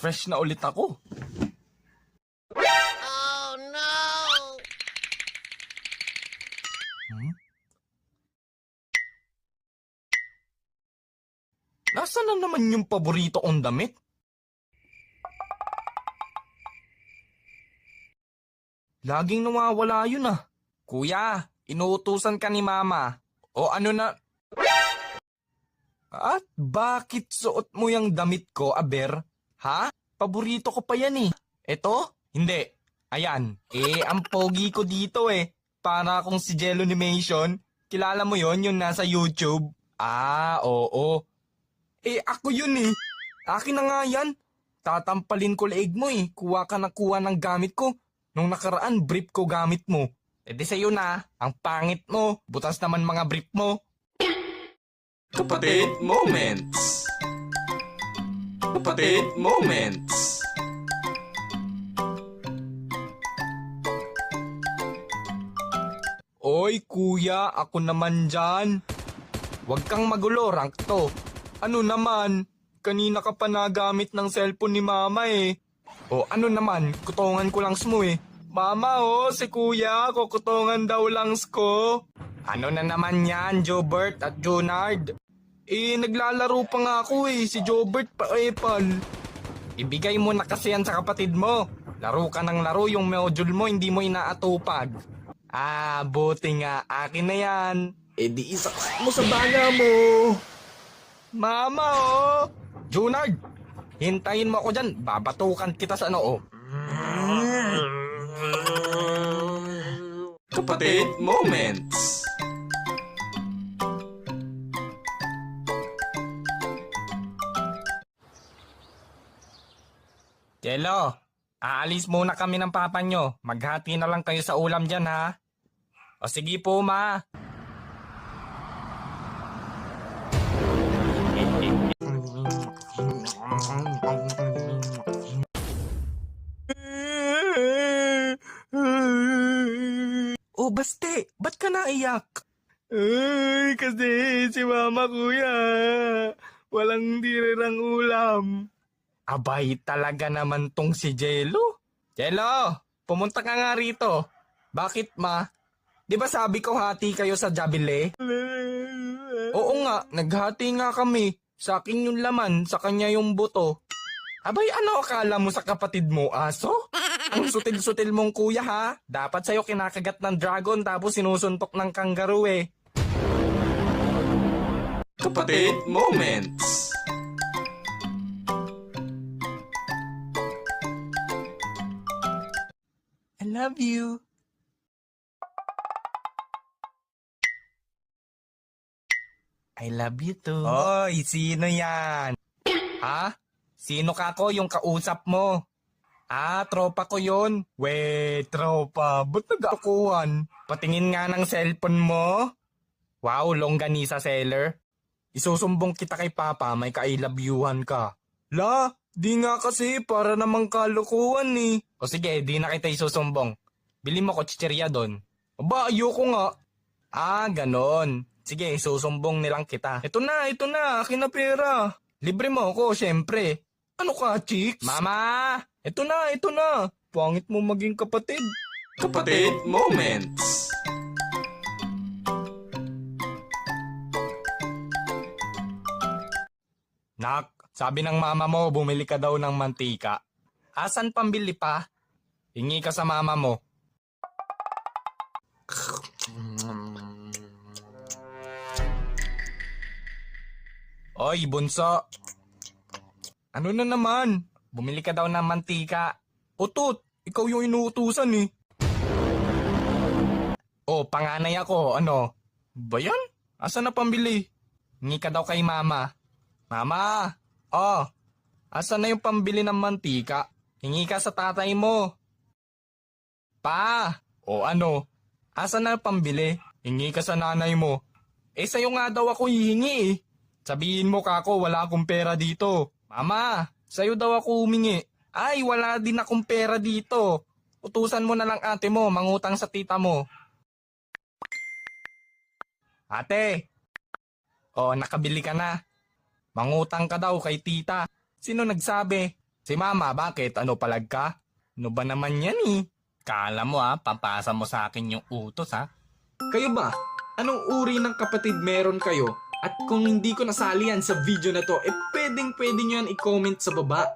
Fresh na ulit ako. Oh no! Nasaan na naman yung paborito kong damit? Laging nawawala yun ah. Kuya, inuutusan ka ni mama. O ano na... At bakit suot mo yung damit ko, aber? Ha? Paborito ko pa yan eh. Eto? Hindi. Ayan. Ang pogi ko dito eh. Para akong si Jello Animation. Kilala mo yon yung nasa YouTube? Ah, oo. Ako yun eh. Akin na nga yan. Tatampalin ko leeg mo eh. Kuha ka na kuha ng gamit ko. Nung nakaraan, brief ko gamit mo. Di sa'yo na. Ang pangit mo. Butas naman mga brief mo. Kapatid Moments. Kapatid Moments. Oy kuya, ako naman dyan. Huwag kang magulo, rank to. Ano naman? Kanina ka pa nagamit ng cellphone ni mama eh. O ano naman, kutongan ko lang mo eh. Mama si kuya, kukutongan daw langs ko. Ano na naman yan, Jobert at Junard? Naglalaro pa nga ako eh, si Jobert pa epal. Ibigay mo na kasi yan sa kapatid mo. Laro ka ng laro, yung module mo hindi mo inaatupag. Buti nga, akin na yan. Di isaksak mo sa banga mo. Mama Junard, hintayin mo ako dyan, babatukan kita sa noo. Kapatid Moments. Jello, aalis muna kami ng papa nyo. Maghati na lang kayo sa ulam dyan ha. O sige po ma. Baste, ba't ka naiyak? Kasi si mama kuya, walang dirirang ulam. Abay talaga naman tong si Jello. Jello, pumunta ka nga rito. Bakit ma? Di ba sabi ko hati kayo sa Jabile? Oo nga, naghati nga kami. Sa akin yung laman, sa kanya yung buto. Abay ano akala mo sa kapatid mo, aso? Ang sutil-sutil mong kuya ha. Dapat sa'yo kinakagat ng dragon tapos sinusuntok ng kangaroo eh. Kapatid Moments. I love you. I love you too. Oy, sino yan? Ha? Sino ka ko yung kausap mo? Tropa ko yun. We, tropa, ba't nag-akuhan? Patingin nga ng cellphone mo. Wow, longganisa seller. Isusumbong kita kay Papa, may kailabyuhan ka. La, di nga kasi, para namang kalukuhan eh. O sige, di na kita isusumbong. Bili mo ko chichirya doon. Aba, ayoko nga. Ganon. Sige, isusumbong nilang kita. Ito na, akin na pera. Libre mo ako, syempre. Ano ka, chicks? Mama! Ito na. Pangit mo maging kapatid. Kapatid Moments. Nak, sabi ng mama mo bumili ka daw ng mantika. Asan pambili pa? Hingi ka sa mama mo. Oy, bunso. Ano na naman? Bumili ka daw ng mantika. Utot, ikaw yung inuutusan eh. Panganay ako, ano? Ba yan? Asan na pambili? Hingi ka daw kay mama. Mama! Asan na yung pambili ng mantika? Hingi ka sa tatay mo. Pa! Ano? Asan na yung pambili? Hingi ka sa nanay mo. Sa'yo nga daw ako hihingi eh. Sabihin mo kako, wala akong pera dito. Mama, sa'yo daw ako humingi. Ay, wala din akong pera dito. Utusan mo na lang ate mo, mangutang sa tita mo. Ate! Nakabili ka na. Mangutang ka daw kay tita. Sino nagsabi? Si mama, bakit? Ano palag ka? Ano ba naman yan eh? Kala mo papasa mo sa akin yung utos Kayo ba? Anong uri ng kapatid meron kayo? At kung hindi ko nasali yan sa video na to, pwedeng nyo yan i-comment sa baba.